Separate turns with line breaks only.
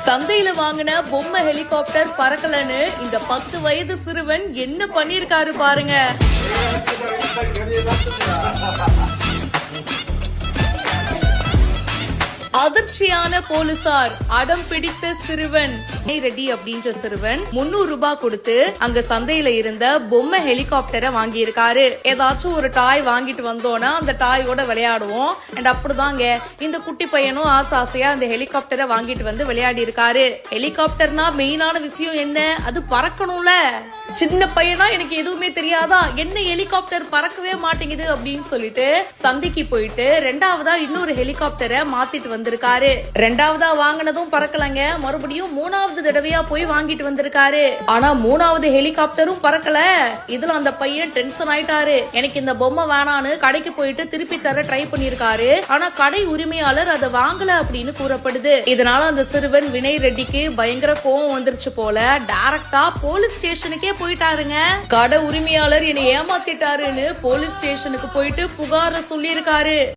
சந்தையில வாங்கின பொம்மை ஹெலிகாப்டர் பறக்கலன்னு இந்த 10 வயது சிறுவன் என்ன பண்ணிருக்காரு பாருங்க. அதிர்ச்சியான போலீசார், அடம் பிடித்த சிறுவன். ரெட்டி அப்படின்ற சிறுவன் 300 ரூபாய் கொடுத்து அங்க சந்தையில இருந்த பொம்மை ஹெலிகாப்டரை வாங்கி இருக்காரு. ஏதாச்சும் ஒரு டாய் வாங்கிட்டு வந்தோம்னா அந்த டாயோட விளையாடுவோம். அண்ட் அப்படிதாங்க இந்த குட்டி பையனும் ஆசையா அந்த ஹெலிகாப்டரை வாங்கிட்டு வந்து விளையாடி இருக்காரு. ஹெலிகாப்டர்னா மெயினான விஷயம் என்ன, அது பறக்கணும்ல. சின்ன பையனா எனக்கு எதுவுமே தெரியாதா, என்ன ஹெலிகாப்டர் பறக்கவே மாட்டேங்குது அப்படின்னு சொல்லிட்டு சந்தைக்கு போயிட்டு ரெண்டாவதா இன்னொரு ஹெலிகாப்டரை மாத்திட்டு வந்திருக்காரு. ரெண்டாவதா வாங்கினதும் பறக்கலங்க, மறுபடியும் 3வது தடவையா போய் வாங்கிட்டு வந்திருக்காரு. ஆனா 3வது ஹெலிகாப்டரும் பறக்கல. இதுல அந்த பையன் டென்ஷன் ஆயிட்டாரு. எனக்கு இந்த பொம்மை வேணான்னு கடைக்கு போயிட்டு திருப்பி தர ட்ரை பண்ணிருக்காரு. ஆனா கடை உரிமையாளர் அதை வாங்கல அப்படின்னு கூறப்படுது. இதனால அந்த சிறுவன் வினய் ரெட்டிக்கு பயங்கர கோவம் வந்துருச்சு போல. டைரக்டா போலீஸ் ஸ்டேஷனுக்கே போயிட்டாருங்க. கடை உரிமையாளர் என்னை ஏமாத்திட்டாருன்னு போலீஸ் ஸ்டேஷனுக்கு போயிட்டு புகார சொல்லி இருக்காரு.